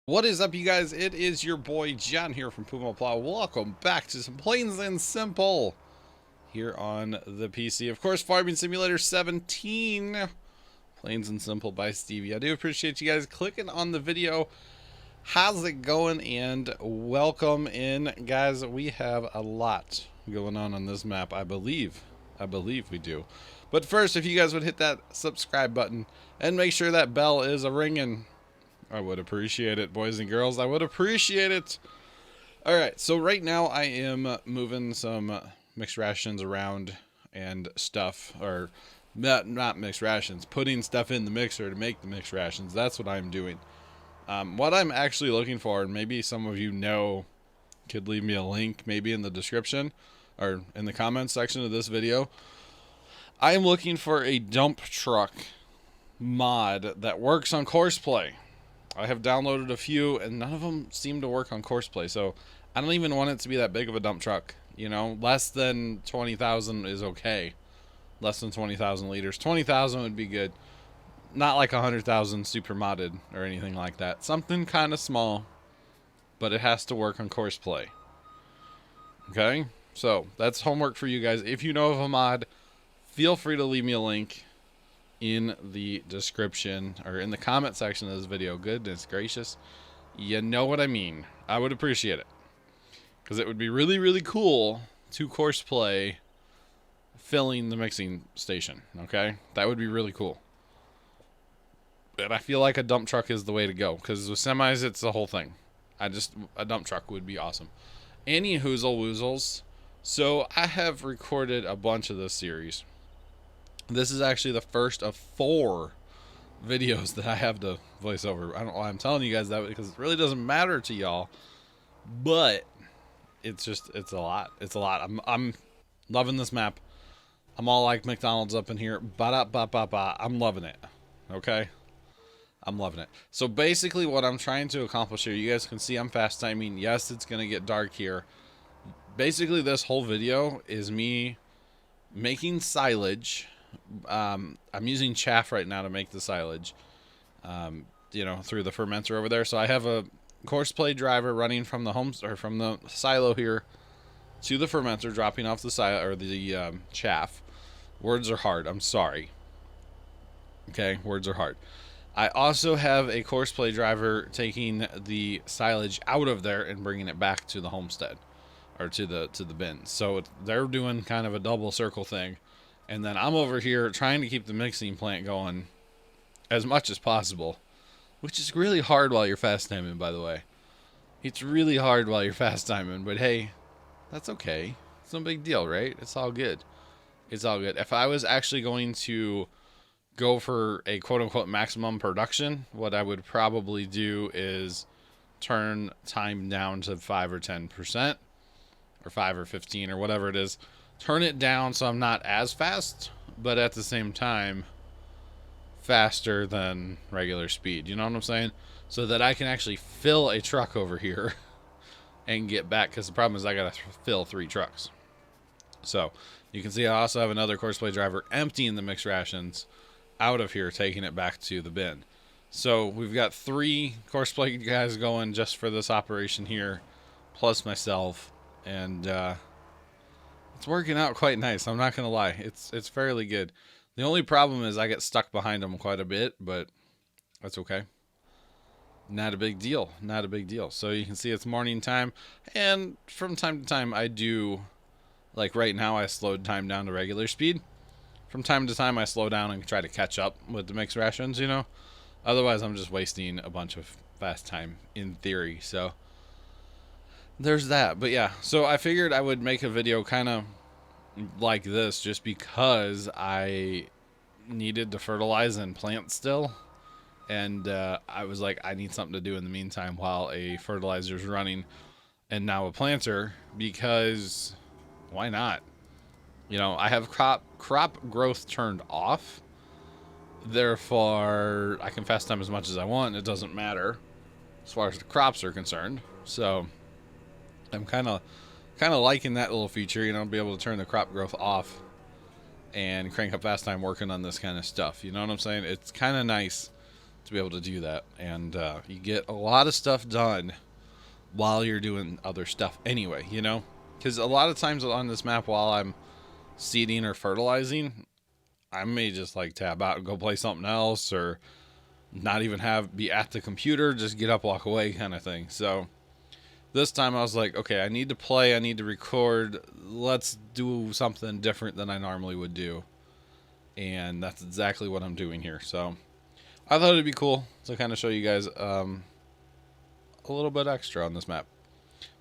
What is up, you guys? It is your boy John here from Pumaplow. Welcome back to some Plains and Simple here on the PC. Of course, Farming Simulator 17, Plains and Simple by Stevie. I do appreciate you guys clicking on the video. How's it going? And welcome in, guys. We have a lot going on this map, I believe. We do. But first, if you guys would hit that subscribe button and make sure that bell is a-ringing, I would appreciate it, boys and girls. I would appreciate it. All right, so right now I am moving some mixed rations around and stuff, or not mixed rations, putting stuff in the mixer to make the mixed rations. That's what I'm doing. What I'm actually looking for, and maybe some of you know, could leave me a link maybe in the description or in the comments section of this video. I am looking for a dump truck mod that works on Courseplay. I have downloaded a few, and none of them seem to work on Courseplay, so I don't even want it to be that big of a dump truck. You know, less than 20,000 is okay. Less than 20,000 liters. 20,000 would be good. Not like 100,000 super modded or anything like that. Something kind of small, but it has to work on Courseplay. Okay? So, that's homework for you guys. If you know of a mod, feel free to leave me a link in the description or in the comment section of this video. Goodness gracious, you know what I mean. I would appreciate it, because it would be really, really cool to Courseplay filling the mixing station. Okay, that would be really cool. And I feel like a dump truck is the way to go, because with semis it's the whole thing. A dump truck would be awesome. Any hoozle woozles. So I have recorded a bunch of this series. This is actually the first of 4 videos that I have to voice over. I don't know why I'm telling you guys that, because it really doesn't matter to y'all, but it's a lot. It's a lot. I'm loving this map. I'm all like McDonald's up in here. Ba-da-ba-ba-ba. I'm loving it. Okay? I'm loving it. So basically what I'm trying to accomplish here, you guys can see I'm fast timing. Yes, it's going to get dark here. Basically this whole video is me making silage. I'm using chaff right now to make the silage, you know, through the fermenter over there. So I have a Courseplay driver running from the from the silo here to the fermenter, dropping off the silo or the chaff. Words are hard. I'm sorry. Okay, words are hard. I also have a Courseplay driver taking the silage out of there and bringing it back to the homestead or to the bin. So they're doing kind of a double circle thing. And then I'm over here trying to keep the mixing plant going as much as possible, which is really hard while you're fast timing, by the way. It's really hard while you're fast timing, but hey, that's okay. It's no big deal, right? It's all good. It's all good. If I was actually going to go for a quote-unquote maximum production, what I would probably do is turn time down to 5 or 10%, or 5 or 15, or whatever it is. Turn it down so I'm not as fast, but at the same time faster than regular speed. You know what I'm saying? So that I can actually fill a truck over here and get back, because the problem is I gotta fill 3 trucks. So you can see I also have another Courseplay driver emptying the mixed rations out of here, taking it back to the bin. So we've got 3 Courseplay guys going just for this operation here, plus myself, and it's working out quite nice. I'm not gonna lie. It's fairly good. The only problem is I get stuck behind them quite a bit, but that's okay. Not a big deal. Not a big deal. So you can see it's morning time, and from time to time I do, like right now I slowed time down to regular speed. From time to time I slow down and try to catch up with the mixed rations, you know. Otherwise I'm just wasting a bunch of fast time in theory. So there's that. But yeah, so I figured I would make a video kind of like this just because I needed to fertilize and plant still, and I was like, I need something to do in the meantime while a fertilizer's running and now a planter, because why not? You know, I have crop growth turned off, therefore I can fast time as much as I want. It doesn't matter as far as the crops are concerned. So I'm kind of liking that little feature, you know, be able to turn the crop growth off and crank up fast time working on this kind of stuff. You know what I'm saying? It's kind of nice to be able to do that. And you get a lot of stuff done while you're doing other stuff anyway, you know? Because a lot of times on this map, while I'm seeding or fertilizing, I may just like tab out and go play something else, or not even be at the computer, just get up, walk away kind of thing. So this time I was like, okay, I need to play, I need to record, let's do something different than I normally would do. And that's exactly what I'm doing here. So I thought it'd be cool to kind of show you guys a little bit extra on this map.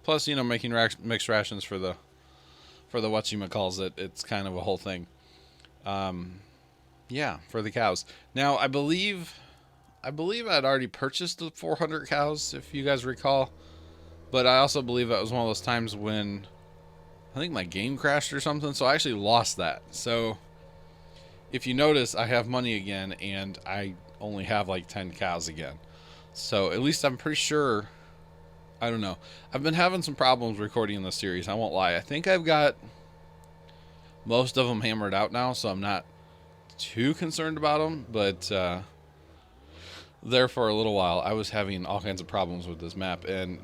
Plus, you know, making mixed rations for the whatchamacalls, it's kind of a whole thing. Yeah, for the cows. Now, I believe I'd already purchased the 400 cows, if you guys recall. But I also believe that was one of those times when I think my game crashed or something, so I actually lost that. So if you notice, I have money again, and I only have like 10 cows again. So at least I'm pretty sure, I don't know. I've been having some problems recording this series, I won't lie. I think I've got most of them hammered out now, so I'm not too concerned about them. But there for a little while, I was having all kinds of problems with this map, and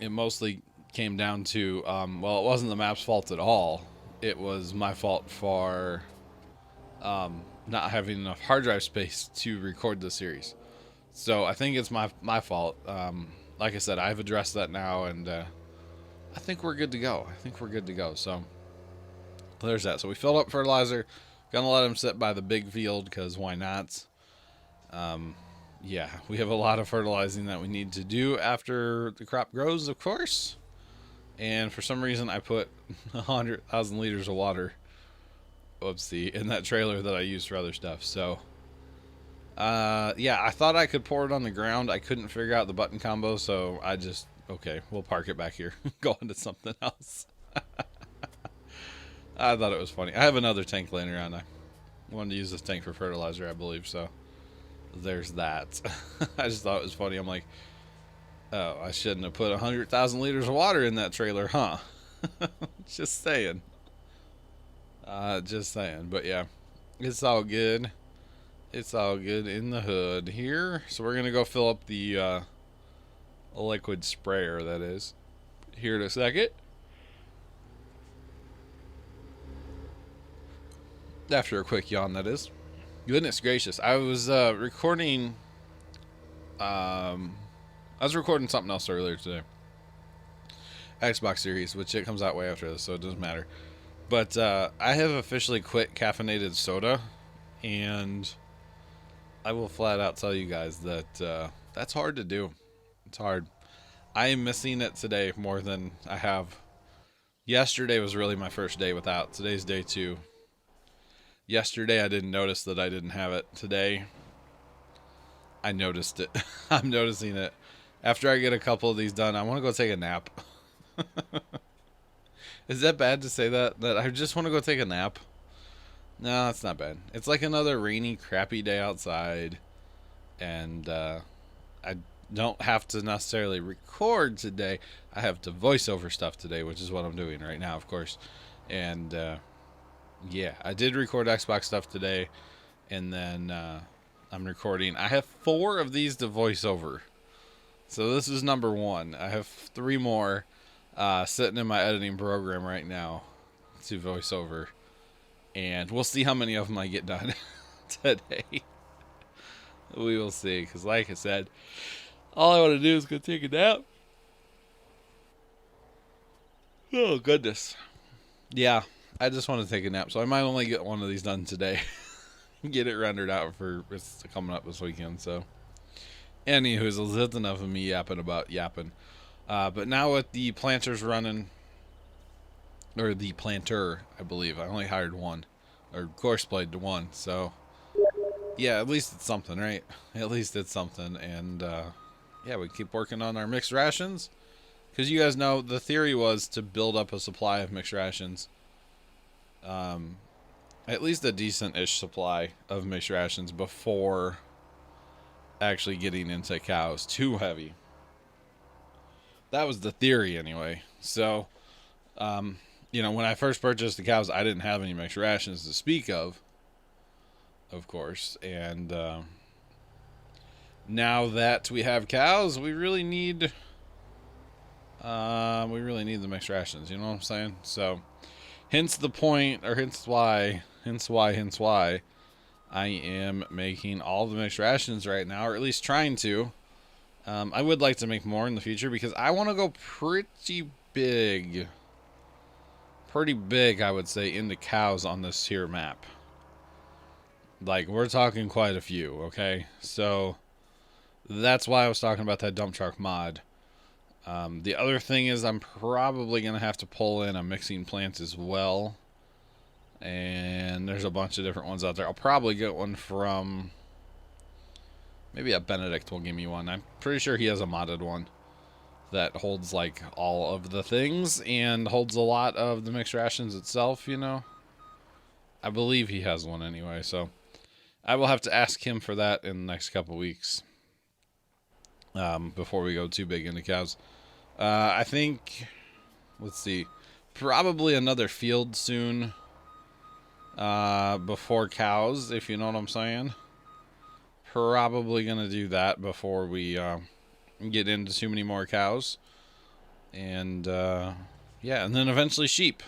it mostly came down to, well, it wasn't the map's fault at all. It was my fault for not having enough hard drive space to record the series. So I think it's my fault. Like I said, I've addressed that now, and I think we're good to go. So there's that. So we filled up fertilizer. Gonna let him sit by the big field, because why not? Yeah, we have a lot of fertilizing that we need to do after the crop grows, of course. And for some reason, I put 100,000 liters of water, whoopsie, in that trailer that I use for other stuff. So, yeah, I thought I could pour it on the ground. I couldn't figure out the button combo, so I just, okay, we'll park it back here. Go into something else. I thought it was funny. I have another tank laying around. I wanted to use this tank for fertilizer, I believe, so there's that. I just thought it was funny. I'm like, oh, I shouldn't have put 100,000 liters of water in that trailer, huh? Just saying. Just saying. But yeah, it's all good. It's all good in the hood here. So we're going to go fill up the liquid sprayer, that is, here in a second. After a quick yawn, that is. Goodness gracious. I was recording something else earlier today. Xbox Series, which it comes out way after this, so it doesn't matter. But I have officially quit caffeinated soda, and I will flat out tell you guys that that's hard to do. It's hard. I am missing it today more than I have. Yesterday was really my first day without. Today's day 2. Yesterday I didn't notice that I didn't have it. Today I noticed it. I'm noticing it. After I get a couple of these done, I want to go take a nap. Is that bad to say that? That I just want to go take a nap? No, it's not bad. It's like another rainy, crappy day outside. And I don't have to necessarily record today. I have to voice over stuff today, which is what I'm doing right now, of course. And yeah, I did record Xbox stuff today. And then I'm recording. I have 4 of these to voice over. So this is number 1. I have 3 more sitting in my editing program right now to voice over. And we'll see how many of them I get done today. We will see. Because like I said, all I want to do is go take a nap. Oh, goodness. Yeah, I just want to take a nap. So I might only get one of these done today. Get it rendered out for it's coming up this weekend. So, anywho, that's enough of me yapping about yapping. But now with the planters running, or the planter, I believe. I only hired 1, or Courseplay to 1. So, yeah, at least it's something, right? At least it's something. And, yeah, we keep working on our mixed rations. Because you guys know, the theory was to build up a supply of mixed rations. At least a decent-ish supply of mixed rations before actually getting into cows too heavy. That was the theory anyway. So, you know, when I first purchased the cows, I didn't have any mixed rations to speak of course. And now that we have cows, we really need the mixed rations, you know what I'm saying? So hence the point, or hence why I am making all the mixed rations right now, or at least trying to. I would like to make more in the future because I want to go pretty big, I would say, into cows on this here map. Like, we're talking quite a few, okay? So that's why I was talking about that dump truck mod. The other thing is I'm probably going to have to pull in a mixing plant as well. And there's a bunch of different ones out there. I'll probably get one from... maybe a Benedict will give me one. I'm pretty sure he has a modded one that holds, like, all of the things and holds a lot of the mixed rations itself, you know. I believe he has one anyway, so I will have to ask him for that in the next couple weeks before we go too big into cows. I think, let's see, probably another field soon before cows, if you know what I'm saying. Probably going to do that before we get into too many more cows. And, yeah, and then eventually sheep.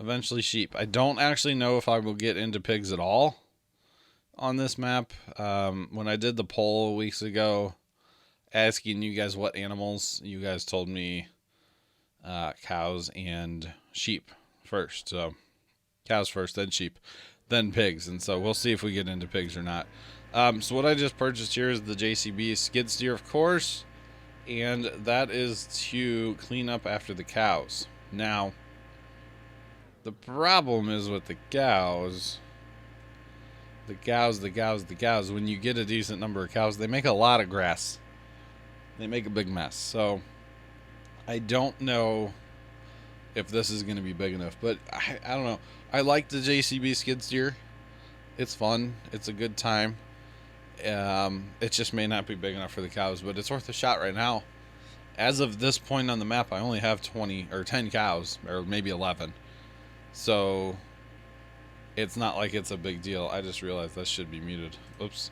I don't actually know if I will get into pigs at all on this map. When I did the poll weeks ago, asking you guys what animals, you guys told me cows and sheep first. So cows first, then sheep, then pigs. And so we'll see if we get into pigs or not. So what I just purchased here is the JCB skid steer, of course, and that is to clean up after the cows. Now, the problem is with the cows, when you get a decent number of cows, they make a lot of grass. They make a big mess. So I don't know if this is going to be big enough, but I don't know. I like the JCB skid steer. It's fun. It's a good time. It just may not be big enough for the cows, but it's worth a shot right now. As of this point on the map, I only have 20 or 10 cows, or maybe 11. So it's not like it's a big deal. I just realized that should be muted. Oops.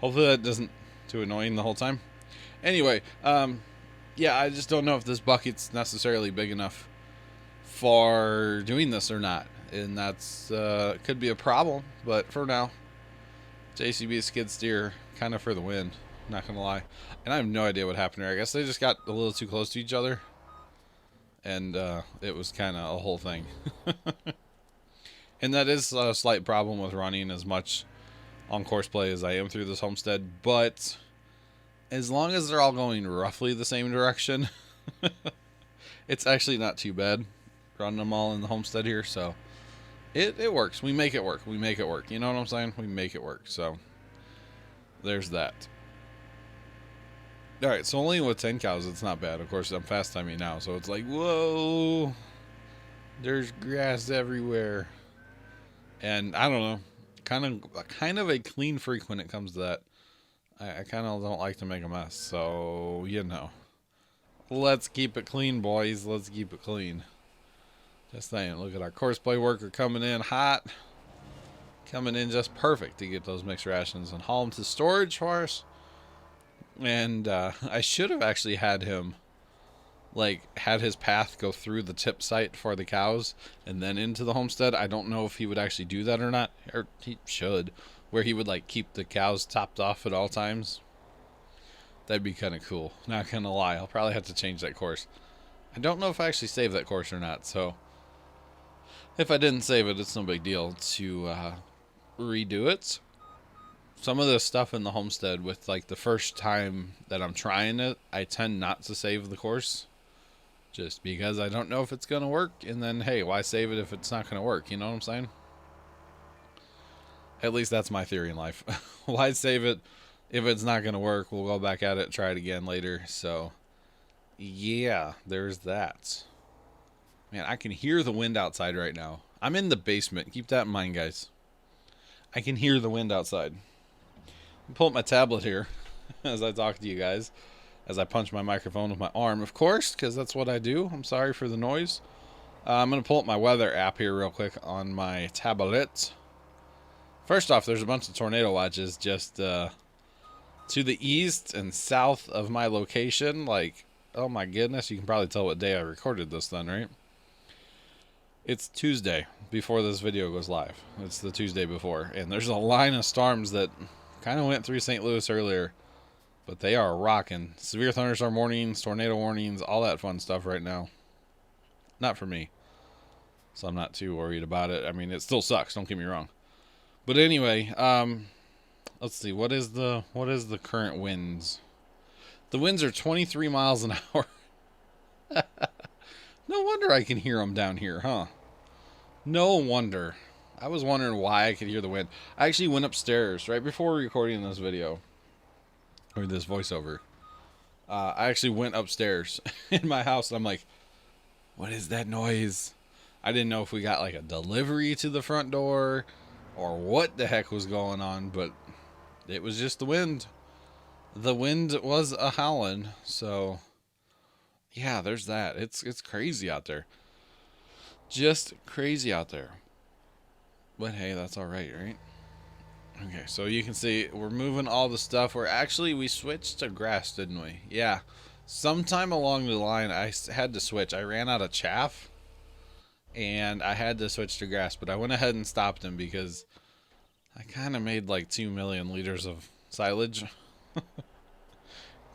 Hopefully that doesn't too annoying the whole time. Anyway, yeah, I just don't know if this bucket's necessarily big enough for doing this or not. And that's could be a problem, but for now, JCB skid steer kind of for the win, not gonna lie. And I have no idea what happened here. I guess they just got a little too close to each other, and it was kind of a whole thing. And that is a slight problem with running as much on Courseplay as I am through this homestead, but as long as they're all going roughly the same direction, it's actually not too bad running them all in the homestead here. So it works. We make it work. You know what I'm saying? We make it work. So there's that. All right, so only with 10 cows, it's not bad. Of course, I'm fast timing now, so it's like, whoa, there's grass everywhere. And I don't know, kind of a clean freak when it comes to that. I kind of don't like to make a mess, so, you know. Let's keep it clean, boys. Let's keep it clean. Just saying, look at our Courseplay worker coming in hot. Coming in just perfect to get those mixed rations and haul them to storage for us. And I should have actually had him, like, had his path go through the tip site for the cows and then into the homestead. I don't know if he would actually do that or not. Or he should. Where he would, like, keep the cows topped off at all times. That'd be kind of cool. Not gonna lie. I'll probably have to change that course. I don't know if I actually saved that course or not. So if I didn't save it, it's no big deal to redo it. Some of the stuff in the homestead with, like, the first time that I'm trying it, I tend not to save the course. Just because I don't know if it's going to work. And then, hey, why save it if it's not going to work? You know what I'm saying? At least that's my theory in life. Why save it if it's not going to work? We'll go back at it, try it again later. So, yeah, there's that. Man, I can hear the wind outside right now. I'm in the basement. Keep that in mind, guys. I can hear the wind outside. Pull up my tablet here as I talk to you guys, as I punch my microphone with my arm, of course, because that's what I do. I'm sorry for the noise. I'm going to pull up my weather app here real quick on my tablet. First off, there's a bunch of tornado watches just to the east and south of my location, like, oh my goodness, you can probably tell what day I recorded this then, right? It's Tuesday before this video goes live. It's the Tuesday before, and there's a line of storms that kind of went through St. Louis earlier, but they are rocking. Severe thunderstorm warnings, tornado warnings, all that fun stuff right now. Not for me, so I'm not too worried about it. I mean, it still sucks, don't get me wrong. But anyway, let's see, what is the current winds? The winds are 23 miles an hour. No wonder I can hear them down here, huh? No wonder. I was wondering why I could hear the wind. I actually went upstairs right before recording this video, or this voiceover. I actually went upstairs in my house, and I'm like, what is that noise? I didn't know if we got like a delivery to the front door or what the heck was going on, but it was just the wind. The wind was a howling, so yeah, there's that. It's crazy out there. Just crazy out there. But hey, that's all right, right? Okay, so you can see we're moving all the stuff. We switched to grass, didn't we? Yeah. Sometime along the line, I had to switch. I ran out of chaff, and I had to switch to grass, but I went ahead and stopped him because I kind of made like 2 million liters of silage.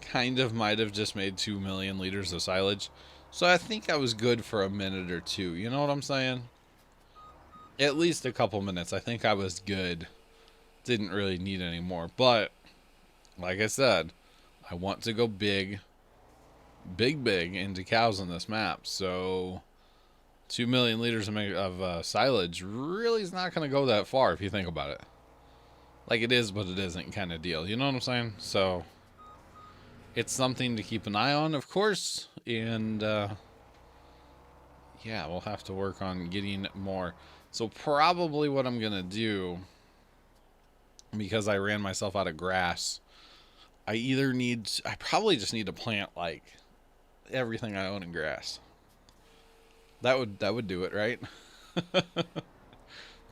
Kind of might have just made 2 million liters of silage. So I think I was good for a minute or two. You know what I'm saying? At least a couple minutes. I think I was good. Didn't really need any more. But, like I said, I want to go big into cows on this map. So 2 million liters of silage really is not going to go that far if you think about it. Like it is, but it isn't kind of deal. You know what I'm saying? So it's something to keep an eye on, of course. And yeah, we'll have to work on getting more. So probably what I'm going to do, because I ran myself out of grass, I probably just need to plant like everything I own in grass. That would do it, right?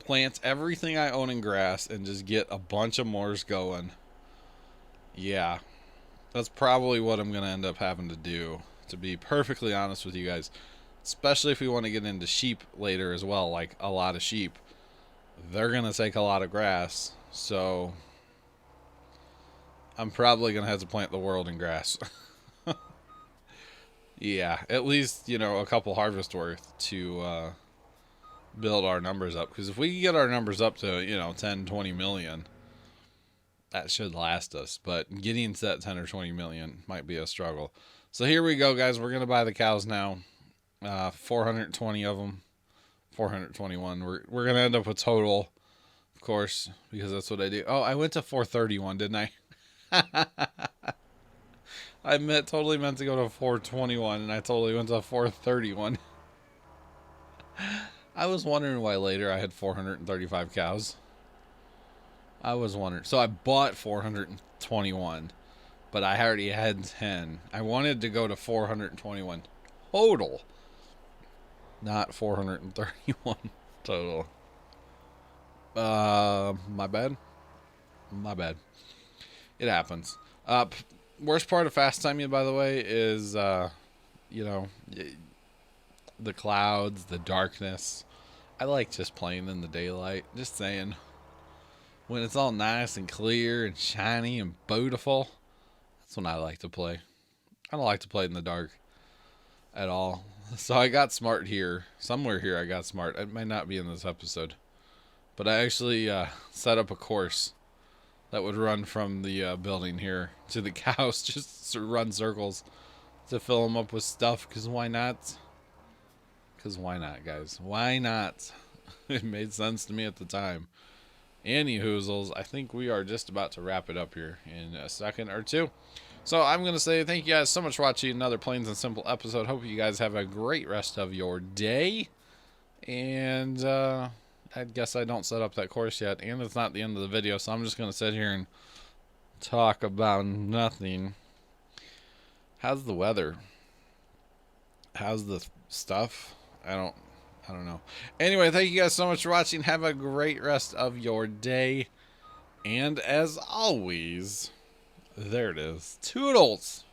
Plant everything I own in grass and just get a bunch of mores going. Yeah. That's probably what I'm going to end up having to do, to be perfectly honest with you guys. Especially if we want to get into sheep later as well, like a lot of sheep. They're going to take a lot of grass, so I'm probably going to have to plant the world in grass. Yeah, at least, a couple harvest worth to build our numbers up. Because if we can get our numbers up to, 10, 20 million, that should last us. But getting to that 10 or 20 million might be a struggle. So here we go, guys. We're going to buy the cows now. 420 of them. 421. We're going to end up with total, of course, because that's what I do. Oh, I went to 431, didn't I? I totally meant to go to 421, and I totally went to 431. I was wondering why later I had 435 cows. I was wondering. So I bought 421, but I already had 10. I wanted to go to 421 total, not 431 total. My bad. It happens. Worst part of fast timing, by the way, is, the clouds, the darkness. I like just playing in the daylight. Just saying. When it's all nice and clear and shiny and beautiful, that's when I like to play. I don't like to play in the dark at all. So I got smart here. Somewhere here I got smart. It might not be in this episode. But I actually set up a course that would run from the building here to the cows. Just to run circles to fill them up with stuff. Because why not? Because why not, guys? Why not? It made sense to me at the time. Anyhoozles, I think we are just about to wrap it up here in a second or two. So I'm going to say thank you guys so much for watching another Plains and Simple episode. Hope you guys have a great rest of your day. And I guess I don't set up that course yet. And it's not the end of the video, so I'm just going to sit here and talk about nothing. How's the weather? How's the stuff? I don't know. Anyway, thank you guys so much for watching. Have a great rest of your day. And as always, There it is. Toodles!